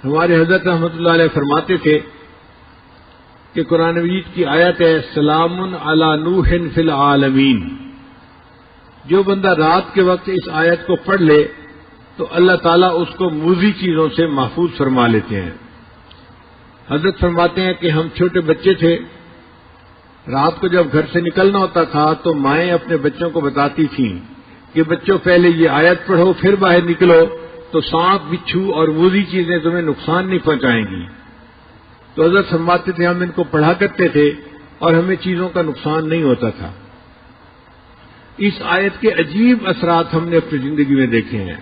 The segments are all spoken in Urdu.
ہمارے حضرت رحمۃ اللہ علیہ فرماتے تھے کہ قرآن مجید کی آیت ہے سلام علی نوح فی العالمین. جو بندہ رات کے وقت اس آیت کو پڑھ لے تو اللہ تعالیٰ اس کو موذی چیزوں سے محفوظ فرما لیتے ہیں. حضرت فرماتے ہیں کہ ہم چھوٹے بچے تھے، رات کو جب گھر سے نکلنا ہوتا تھا تو مائیں اپنے بچوں کو بتاتی تھیں کہ بچوں پہلے یہ آیت پڑھو پھر باہر نکلو تو سانپ بچھو اور موذی چیزیں تمہیں نقصان نہیں پہنچائیں گی. تو حضرت فرماتے تھے ہم ان کو پڑھا کرتے تھے اور ہمیں چیزوں کا نقصان نہیں ہوتا تھا. اس آیت کے عجیب اثرات ہم نے اپنی زندگی میں دیکھے ہیں.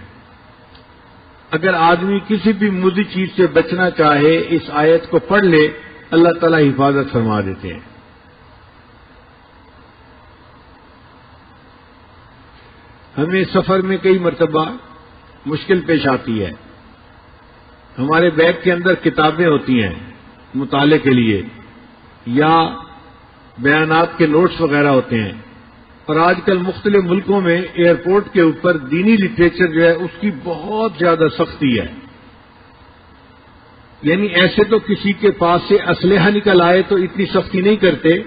اگر آدمی کسی بھی موذی چیز سے بچنا چاہے اس آیت کو پڑھ لے اللہ تعالیٰ حفاظت فرما دیتے ہیں. ہمیں سفر میں کئی مرتبہ مشکل پیش آتی ہے. ہمارے بیگ کے اندر کتابیں ہوتی ہیں مطالعے کے لیے یا بیانات کے نوٹس وغیرہ ہوتے ہیں، اور آج کل مختلف ملکوں میں ایئرپورٹ کے اوپر دینی لٹریچر جو ہے اس کی بہت زیادہ سختی ہے. یعنی ایسے تو کسی کے پاس سے اسلحہ نکل آئے تو اتنی سختی نہیں کرتے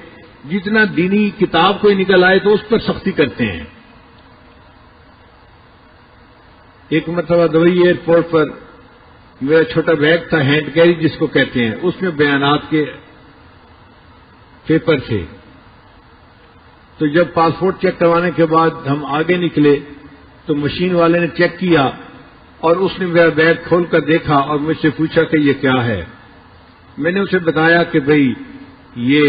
جتنا دینی کتاب کوئی نکل آئے تو اس پر سختی کرتے ہیں. ایک مرتبہ دبئی ایئرپورٹ پر میرا چھوٹا بیگ تھا ہینڈ کیری جس کو کہتے ہیں، اس میں بیانات کے پیپر تھے. تو جب پاسپورٹ چیک کروانے کے بعد ہم آگے نکلے تو مشین والے نے چیک کیا اور اس نے میرا بیگ کھول کر دیکھا اور مجھ سے پوچھا کہ یہ کیا ہے. میں نے اسے بتایا کہ بھئی یہ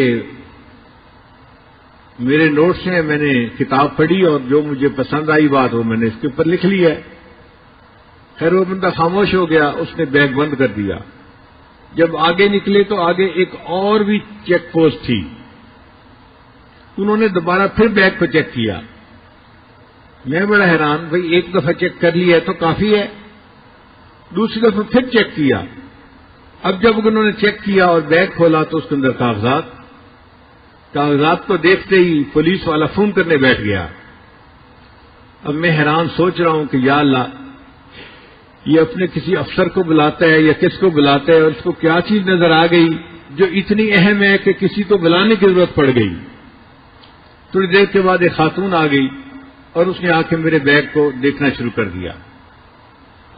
میرے نوٹس ہیں، میں نے کتاب پڑھی اور جو مجھے پسند آئی بات وہ میں نے اس کے اوپر لکھ لی ہے. خیر وہ بندہ خاموش ہو گیا، اس نے بیگ بند کر دیا. جب آگے نکلے تو آگے ایک اور بھی چیک پوسٹ تھی. انہوں نے دوبارہ پھر بیگ کو چیک کیا. میں بڑا حیران، بھئی ایک دفعہ چیک کر لیا ہے تو کافی ہے. دوسری دفعہ پھر چیک کیا. اب جب انہوں نے چیک کیا اور بیگ کھولا تو اس کے اندر کاغذات کو دیکھتے ہی پولیس والا فون کرنے بیٹھ گیا. اب میں حیران سوچ رہا ہوں کہ یا اللہ یہ اپنے کسی افسر کو بلاتا ہے یا کس کو بلاتا ہے اور اس کو کیا چیز نظر آ گئی جو اتنی اہم ہے کہ کسی کو بلانے کی ضرورت پڑ گئی. تھوڑی دیر کے بعد ایک خاتون آ گئی اور اس نے آ کے میرے بیگ کو دیکھنا شروع کر دیا.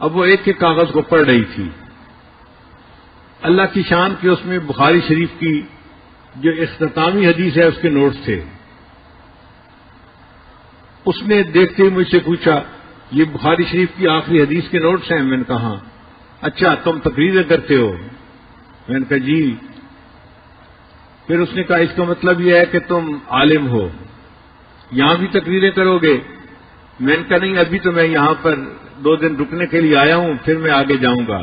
اب وہ ایک ایک کاغذ کو پڑھ رہی تھی. اللہ کی شان کہ اس میں بخاری شریف کی جو اختتامی حدیث ہے اس کے نوٹس تھے. اس نے دیکھتے ہی مجھ سے پوچھا یہ بخاری شریف کی آخری حدیث کے نوٹس ہیں؟ میں نے کہا اچھا تم تقریریں کرتے ہو؟ میں نے کہا جی. پھر اس نے کہا اس کا مطلب یہ ہے کہ تم عالم ہو، یہاں بھی تقریریں کرو گے؟ میں نے کہا نہیں، ابھی تو میں یہاں پر 2 دن رکنے کے لیے آیا ہوں، پھر میں آگے جاؤں گا.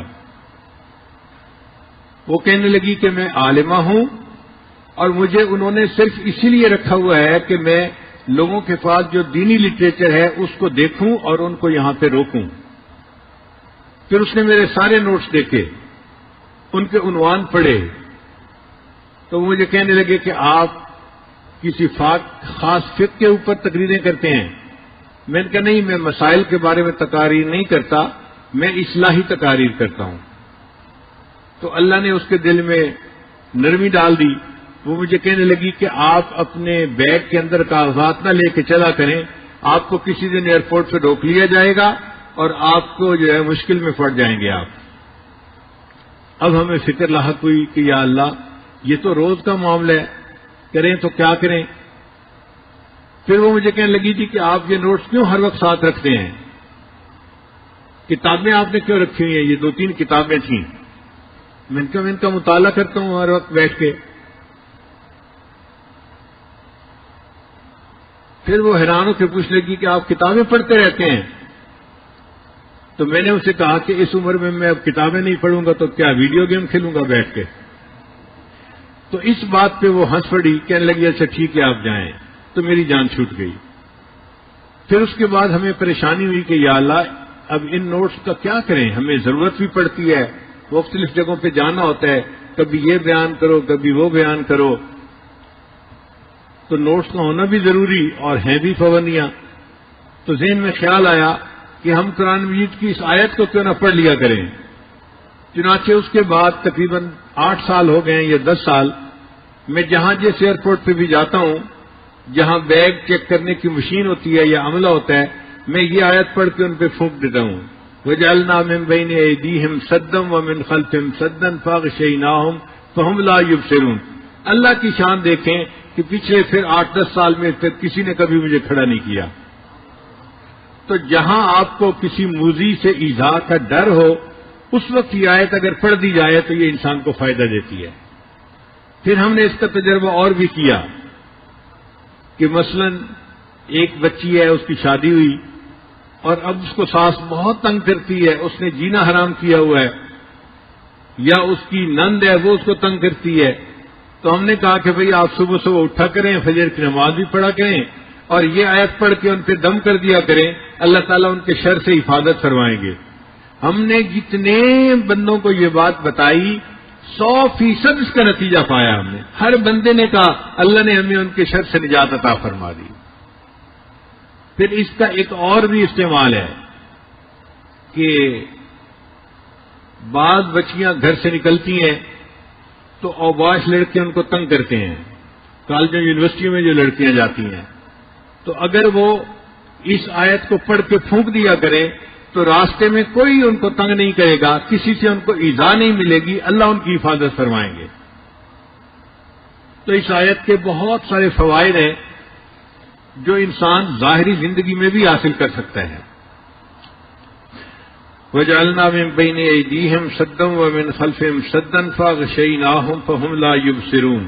وہ کہنے لگی کہ میں عالمہ ہوں اور مجھے انہوں نے صرف اسی لیے رکھا ہوا ہے کہ میں لوگوں کے پاس جو دینی لٹریچر ہے اس کو دیکھوں اور ان کو یہاں پہ روکوں. پھر اس نے میرے سارے نوٹس دیکھے، ان کے عنوان پڑھے تو مجھے کہنے لگے کہ آپ کسی خاص فقہ کے اوپر تقریریں کرتے ہیں؟ میں نے کہا نہیں، میں مسائل کے بارے میں تقاریر نہیں کرتا، میں اصلاحی تقاریر کرتا ہوں. تو اللہ نے اس کے دل میں نرمی ڈال دی. وہ مجھے کہنے لگی کہ آپ اپنے بیگ کے اندر کاغذات نہ لے کے چلا کریں، آپ کو کسی دن ایئرپورٹ پہ روک لیا جائے گا اور آپ کو جو ہے مشکل میں پڑ جائیں گے آپ. اب ہمیں فکر لاحق ہوئی کہ یا اللہ یہ تو روز کا معاملہ ہے، کریں تو کیا کریں. پھر وہ مجھے کہنے لگی تھی کہ آپ یہ نوٹس کیوں ہر وقت ساتھ رکھتے ہیں؟ کتابیں آپ نے کیوں رکھی ہوئی ہیں؟ یہ 2-3 کتابیں تھیں. میں ان کا مطالعہ کرتا ہوں ہر وقت بیٹھ کے. پھر وہ حیران ہو کے پوچھنے لگی کہ آپ کتابیں پڑھتے رہتے ہیں؟ تو میں نے اسے کہا کہ اس عمر میں اب کتابیں نہیں پڑھوں گا تو کیا ویڈیو گیم کھیلوں گا بیٹھ کے. تو اس بات پہ وہ ہنس پڑی، کہنے لگی اچھا ٹھیک ہے آپ جائیں. تو میری جان چھوٹ گئی. پھر اس کے بعد ہمیں پریشانی ہوئی کہ یا اللہ اب ان نوٹس کا کیا کریں، ہمیں ضرورت بھی پڑتی ہے، مختلف جگہوں پہ جانا ہوتا ہے، کبھی یہ بیان کرو کبھی وہ بیان کرو، تو نوٹس کا ہونا بھی ضروری اور ہیں بھی پابندیاں. تو ذہن میں خیال آیا کہ ہم قرآن مجید کی اس آیت کو کیوں نہ پڑھ لیا کریں. چنانچہ اس کے بعد تقریباً 8 سال ہو گئے ہیں یا 10 سال، میں جہاں جس ایئرپورٹ پہ بھی جاتا ہوں، جہاں بیگ چیک کرنے کی مشین ہوتی ہے یا عملہ ہوتا ہے، میں یہ آیت پڑھ کے ان پہ پھونک دیتا ہوں، وَجَعَلْنَا مِن بَيْنِ أَيْدِيهِمْ سَدًّا وَمِنْ خَلْفِهِمْ سَدًّا فَأَغْشَيْنَاهُمْ فَهُمْ لَا يُبْصِرُونَ۔ اللہ کی شان دیکھیں کہ پچھلے پھر 8-10 سال میں پھر کسی نے کبھی مجھے کھڑا نہیں کیا۔ تو جہاں آپ کو کسی موذی سے ایذا کا ڈر ہو، اس وقت یہ آیت اگر پڑھ دی جائے تو یہ انسان کو فائدہ دیتی ہے۔ پھر ہم نے اس کا تجربہ اور بھی کیا کہ مثلا ایک بچی ہے، اس کی شادی ہوئی اور اب اس کو ساس بہت تنگ کرتی ہے، اس نے جینا حرام کیا ہوا ہے، یا اس کی نند ہے وہ اس کو تنگ کرتی ہے، تو ہم نے کہا کہ بھئی آپ صبح صبح اٹھا کریں، فجر کی نماز بھی پڑھا کریں اور یہ آیت پڑھ کے ان پہ دم کر دیا کریں، اللہ تعالیٰ ان کے شر سے حفاظت فرمائیں گے۔ ہم نے جتنے بندوں کو یہ بات بتائی 100% اس کا نتیجہ پایا ہم نے، ہر بندے نے کہا اللہ نے ہمیں ان کے شر سے نجات عطا فرما دی۔ پھر اس کا ایک اور بھی استعمال ہے کہ بعض بچیاں گھر سے نکلتی ہیں تو اوباش لڑکے ان کو تنگ کرتے ہیں، کالجوں یونیورسٹیوں میں جو لڑکیاں جاتی ہیں، تو اگر وہ اس آیت کو پڑھ کے پھونک دیا کریں تو راستے میں کوئی ان کو تنگ نہیں کرے گا، کسی سے ان کو ایذا نہیں ملے گی، اللہ ان کی حفاظت فرمائیں گے۔ تو اس آیت کے بہت سارے فوائد ہیں جو انسان ظاہری زندگی میں بھی حاصل کر سکتا ہے۔ وَجَعَلْنَا مِن بَيْنِ أَيْدِيهِمْ سَدًّا وَمِنْ خَلْفِهِمْ سَدًّا فَأَغْشَيْنَاهُمْ فَهُمْ لَا يُبْصِرُونَ۔